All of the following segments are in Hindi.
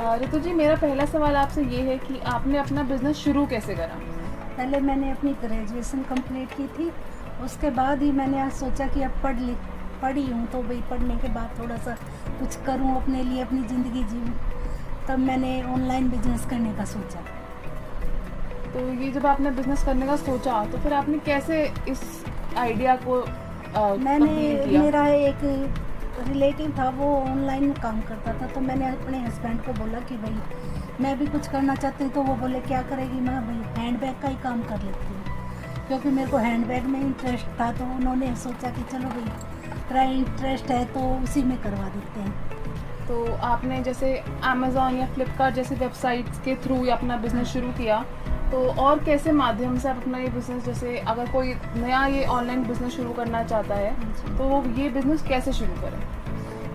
ऋतु जी, मेरा पहला सवाल आपसे ये है कि आपने अपना बिजनेस शुरू कैसे करा? पहले मैंने अपनी ग्रेजुएशन कंप्लीट की थी। उसके बाद ही मैंने आज सोचा कि अब पढ़ी हूँ तो भाई पढ़ने के बाद थोड़ा सा कुछ करूँ अपने लिए, अपनी ज़िंदगी जीऊँ। तब मैंने ऑनलाइन बिजनेस करने का सोचा। तो ये जब आपने बिजनेस करने का सोचा तो फिर आपने कैसे इस आइडिया को तब्दील किया? मेरा एक रिलेटिव था, वो ऑनलाइन काम करता था, तो मैंने अपने हस्बैंड को बोला कि भाई मैं भी कुछ करना चाहती हूँ। तो वो बोले क्या करेगी? मैं भाई हैंडबैग का ही काम कर लेती हूँ, क्योंकि मेरे को हैंडबैग में इंटरेस्ट था। तो उन्होंने सोचा कि चलो भाई तेरा इंटरेस्ट है तो उसी में करवा देते हैं। तो आपने जैसे अमेज़ॉन या फ्लिपकार्ट जैसी वेबसाइट्स के थ्रू अपना बिजनेस शुरू किया, तो और कैसे माध्यम से आप अपना ये बिज़नेस, जैसे अगर कोई नया ये ऑनलाइन बिज़नेस शुरू करना चाहता है तो वो ये बिज़नेस कैसे शुरू करें?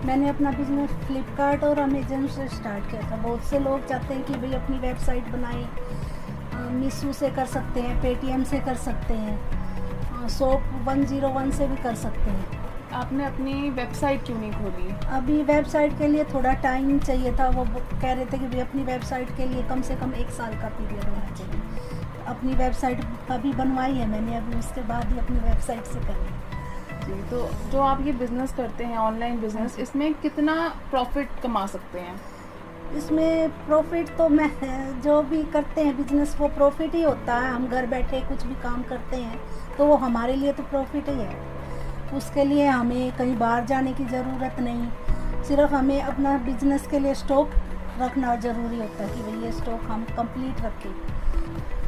मैंने अपना बिजनेस फ्लिपकार्ट और अमेजन से स्टार्ट किया था। बहुत से लोग चाहते हैं कि भाई अपनी वेबसाइट बनाएं। मीशो से कर सकते हैं, पेटीएम से कर सकते हैं, शॉप 101 से भी कर सकते हैं। आपने अपनी वेबसाइट क्यों नहीं खोली? अभी वेबसाइट के लिए थोड़ा टाइम चाहिए था। वो कह रहे थे कि भाई अपनी वेबसाइट के लिए कम से कम 1 साल का पीरियड होना चाहिए। अपनी वेबसाइट अभी बनवाई है मैंने, अभी उसके बाद ही अपनी वेबसाइट से करी। जी, तो जो आप ये बिज़नेस करते हैं ऑनलाइन बिज़नेस, इसमें कितना प्रॉफिट कमा सकते हैं? इसमें प्रॉफिट तो मैं जो भी करते हैं बिजनेस वो प्रॉफिट ही होता है। हम घर बैठे कुछ भी काम करते हैं तो वो हमारे लिए तो प्रॉफिट ही है। उसके लिए हमें कहीं बाहर जाने की ज़रूरत नहीं। सिर्फ हमें अपना बिजनेस के लिए स्टॉक रखना ज़रूरी होता है कि भाई ये स्टॉक हम कंप्लीट रखें।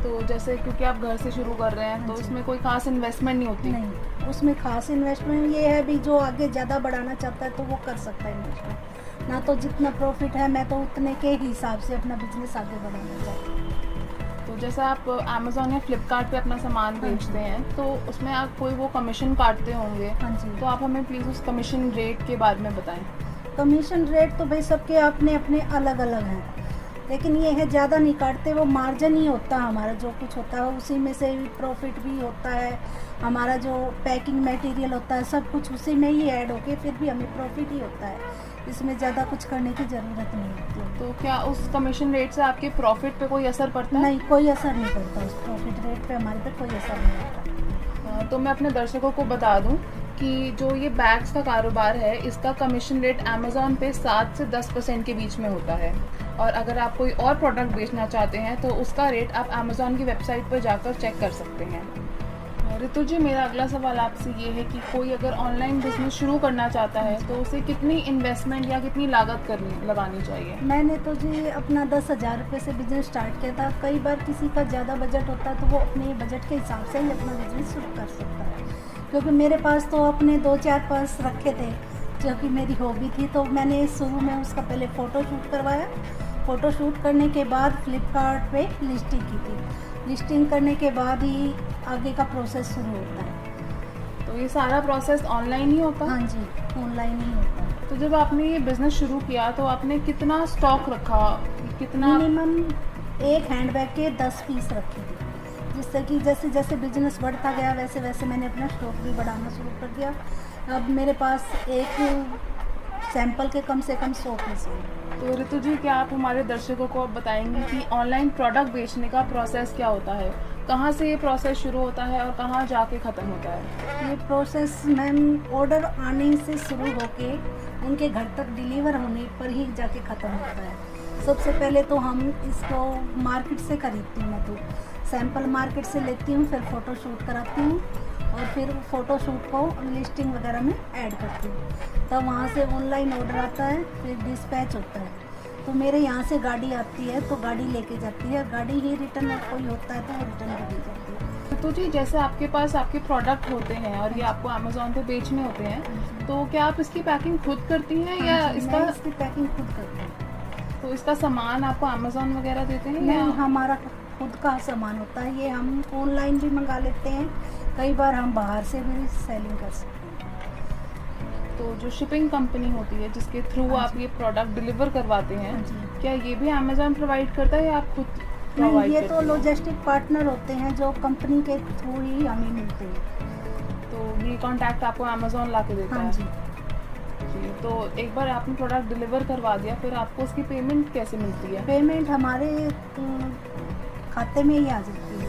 तो जैसे क्योंकि आप घर से शुरू कर रहे हैं तो इसमें कोई खास इन्वेस्टमेंट नहीं होती? नहीं, उसमें खास इन्वेस्टमेंट ये है भी जो आगे ज़्यादा बढ़ाना चाहता है तो वो कर सकता है इन्वेस्टमेंट। ना तो जितना प्रॉफिट है मैं तो उतने के हिसाब से अपना बिजनेस आगे बढ़ाना चाहती हूँ। तो जैसा आप अमेज़ॉन या फ्लिपकार्ट पे अपना सामान बेचते हैं तो उसमें आप कोई वो कमीशन काटते होंगे। हाँ जी। तो आप हमें प्लीज़ उस कमीशन रेट के बारे में बताएं। कमीशन रेट तो भाई सबके अपने अपने अलग अलग हैं, लेकिन ये है ज़्यादा नहीं काटते। वो मार्जिन ही होता है हमारा, जो कुछ होता है उसी में से प्रॉफिट भी होता है। हमारा जो पैकिंग मटेरियल होता है सब कुछ उसी में ही ऐड होके फिर भी हमें प्रॉफिट ही होता है। इसमें ज़्यादा कुछ करने की ज़रूरत नहीं होती। तो क्या उस कमीशन रेट से आपके प्रॉफिट पे कोई असर पड़ता है? नहीं, कोई असर नहीं पड़ता। उस प्रॉफिट रेट पे हमारे पे कोई असर नहीं होता। तो मैं अपने दर्शकों को बता दूं कि जो ये बैग्स का कारोबार है इसका कमीशन रेट अमेज़ॉन पे 7 से 10% के बीच में होता है। और अगर आप कोई और प्रोडक्ट बेचना चाहते हैं तो उसका रेट आप अमेज़ॉन की वेबसाइट पर जाकर चेक कर सकते हैं। ऋतु जी, मेरा अगला सवाल आपसे ये है कि कोई अगर ऑनलाइन बिजनेस शुरू करना चाहता है तो उसे कितनी इन्वेस्टमेंट या कितनी लागत लगानी चाहिए? मैंने तो जी अपना 10,000 रुपये से बिजनेस स्टार्ट किया था। कई बार किसी का ज़्यादा बजट होता है तो वो अपने बजट के हिसाब से ही अपना बिजनेस शुरू कर सकता है। क्योंकि मेरे पास तो अपने 2-4 पर्स रखे थे जो कि मेरी हॉबी थी। तो मैंने शुरू में उसका पहले फ़ोटो शूट करवाया। फ़ोटो शूट करने के बाद फ्लिपकार्ट पे लिस्टिंग की थी। लिस्टिंग करने के बाद ही आगे का प्रोसेस शुरू होता है। तो ये सारा प्रोसेस ऑनलाइन ही होता है? हाँ जी, ऑनलाइन ही होता है। तो जब आपने ये बिज़नेस शुरू किया तो आपने कितना स्टॉक रखा? कितना? मिनिमम एक हैंडबैग के 10 पीस रखे थे, जिससे कि जैसे जैसे बिजनेस बढ़ता गया वैसे वैसे मैंने अपना स्टॉक भी बढ़ाना शुरू कर दिया। अब मेरे पास एक सैंपल के कम से कम 100 पीस हैं। तो ऋतु जी, क्या आप हमारे दर्शकों को अब बताएंगी कि ऑनलाइन प्रोडक्ट बेचने का प्रोसेस क्या होता है? कहाँ से ये प्रोसेस शुरू होता है और कहाँ जाके ख़त्म होता है? ये प्रोसेस मैम ऑर्डर आने से शुरू होके उनके घर तक डिलीवर होने पर ही जाके ख़त्म होता है। सबसे पहले तो हम इसको मार्केट से खरीदती हूँ। मैं तो सैंपल मार्केट से लेती हूँ, फिर फ़ोटो शूट कराती हूँ और फिर फ़ोटो शूट को लिस्टिंग वगैरह में ऐड करती हूँ। तब वहाँ से ऑनलाइन ऑर्डर आता है, फिर डिस्पैच होता है। तो मेरे यहाँ से गाड़ी आती है तो गाड़ी लेके जाती है। गाड़ी ही रिटर्न कोई होता है तो वो रिटर्न भी दी जाती है। तो जी, जैसे आपके पास आपके प्रोडक्ट होते हैं और ये आपको अमेज़ॉन पे बेचने होते हैं, तो क्या आप इसकी पैकिंग खुद करती हैं या इसकी पैकिंग खुद करते हैं? तो इसका सामान आपको अमेज़ॉन वगैरह देते हैं? नहीं, हमारा खुद का सामान होता है। ये हम ऑनलाइन भी मंगा लेते हैं, कई बार हम बाहर से भी सेलिंग कर सकते हैं। तो जो शिपिंग कंपनी होती है जिसके थ्रू आप ये प्रोडक्ट डिलीवर करवाते हैं, क्या ये भी अमेज़ॉन प्रोवाइड करता है या आप खुद प्रोवाइड? ये तो लॉजिस्टिक पार्टनर होते हैं जो कंपनी के थ्रू ही हमें मिलते हैं। तो ये कॉन्टैक्ट आपको अमेज़ॉन ला के देता है? हाँ जी। जी, तो एक बार आपने प्रोडक्ट डिलीवर करवा दिया, फिर आपको उसकी पेमेंट कैसे मिलती है? पेमेंट हमारे खाते में ही आ जाती है।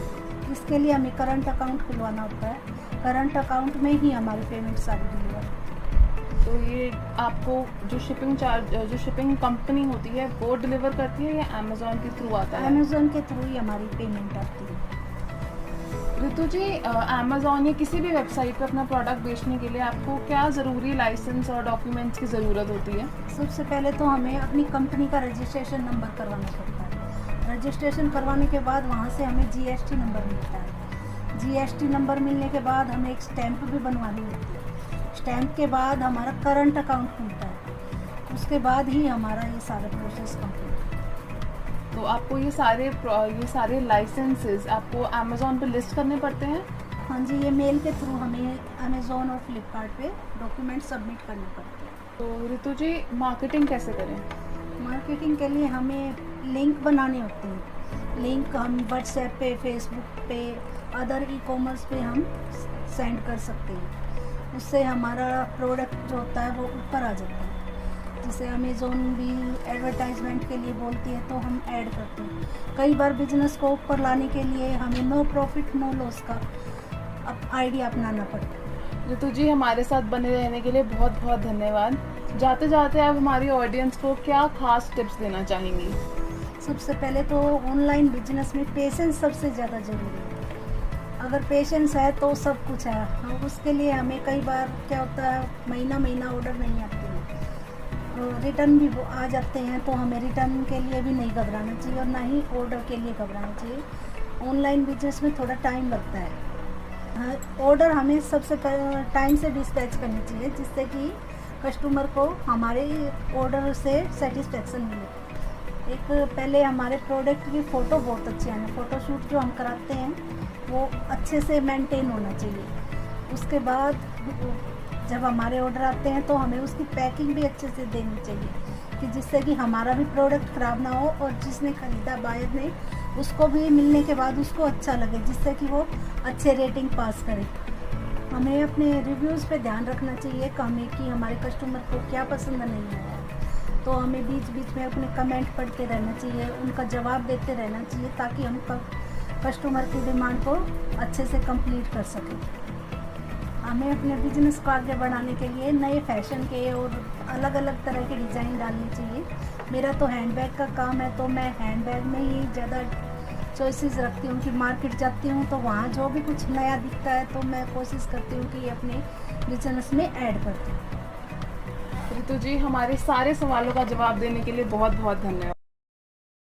इसके लिए हमें करंट अकाउंट खुलवाना होता है। करंट अकाउंट में ही हमारी पेमेंट सारी डिलीवर। तो ये आपको जो शिपिंग कंपनी होती है वो डिलीवर करती है या अमेज़ॉन के थ्रू आता है? अमेज़ॉन के थ्रू ही हमारी पेमेंट आती है। ऋतु जी, अमेज़ॉन या किसी भी वेबसाइट पर अपना प्रोडक्ट बेचने के लिए आपको क्या ज़रूरी लाइसेंस और डॉक्यूमेंट्स की ज़रूरत होती है? सबसे पहले तो हमें अपनी कंपनी का रजिस्ट्रेशन नंबर करवाना पड़ता है। रजिस्ट्रेशन करवाने के बाद वहाँ से हमें जीएसटी नंबर मिलता है। जीएसटी नंबर मिलने के बाद हमें एक स्टैंप भी बनवानी होती है। स्टैंप के बाद हमारा करंट अकाउंट खुलता है। उसके बाद ही हमारा ये सारा प्रोसेस कंप्लीट। तो आपको ये सारे लाइसेंसेस आपको अमेज़ॉन पे लिस्ट करने पड़ते हैं? हाँ जी, ये मेल के थ्रू हमें अमेज़ॉन और फ्लिपकार्ट पे डॉक्यूमेंट सबमिट करने पड़ते हैं। तो ऋतु जी, मार्केटिंग कैसे करें? मार्केटिंग के लिए हमें लिंक बनाने होते हैं। लिंक हम व्हाट्सएप पे, फेसबुक पे, अदर ई-कॉमर्स पे हम सेंड कर सकते हैं। उससे हमारा प्रोडक्ट जो होता है वो ऊपर आ जाता है। जैसे अमेज़ॉन भी एडवर्टाइजमेंट के लिए बोलती है तो हम ऐड करते हैं। कई बार बिजनेस को ऊपर लाने के लिए हमें नो प्रॉफिट नो लॉस का आइडिया अपनाना पड़ता है। ऋतु जी, हमारे साथ बने रहने के लिए बहुत बहुत धन्यवाद। जाते जाते आप हमारी ऑडियंस को क्या खास टिप्स देना चाहेंगी? सबसे पहले तो ऑनलाइन बिजनेस में पेशेंस सबसे ज़्यादा ज़रूरी है। अगर पेशेंस है तो सब कुछ है। हम उसके लिए हमें कई बार क्या होता है, महीना ऑर्डर नहीं आते हैं, रिटर्न भी आ जाते हैं, तो हमें रिटर्न के लिए भी नहीं घबराना चाहिए और ना ही ऑर्डर के लिए घबराना चाहिए। ऑनलाइन बिजनेस में थोड़ा टाइम लगता है। ऑर्डर हमें सबसे टाइम से डिस्पैच करनी चाहिए, जिससे कि कस्टमर को हमारे ऑर्डर से सेटिस्फेक्शन मिले। एक पहले हमारे प्रोडक्ट की फ़ोटो बहुत अच्छी आनी, फ़ोटोशूट जो हम कराते हैं वो अच्छे से मेंटेन होना चाहिए। उसके बाद जब हमारे ऑर्डर आते हैं तो हमें उसकी पैकिंग भी अच्छे से देनी चाहिए, कि जिससे कि हमारा भी प्रोडक्ट ख़राब ना हो और जिसने ख़रीदा बायर ने उसको भी मिलने के बाद उसको अच्छा लगे, जिससे कि वो अच्छे रेटिंग पास करे। हमें अपने रिव्यूज़ पे ध्यान रखना चाहिए कि हमारे कस्टमर को क्या पसंद नहीं आया, तो हमें बीच बीच में अपने कमेंट पढ़ते रहना चाहिए, उनका जवाब देते रहना चाहिए, ताकि हम कस्टमर की डिमांड को अच्छे से कंप्लीट कर सकें। हमें अपने बिजनेस को आगे बढ़ाने के लिए नए फैशन के और अलग अलग तरह के डिज़ाइन डालने चाहिए। मेरा तो हैंडबैग का काम है, तो मैं हैंडबैग में ही ज़्यादा चॉइसेस रखती हूँ कि मार्केट जाती हूँ तो वहाँ जो भी कुछ नया दिखता है तो मैं कोशिश करती हूँ कि अपने बिजनेस में ऐड करती हूँ। ऋतु जी, हमारे सारे सवालों का जवाब देने के लिए बहुत बहुत धन्यवाद।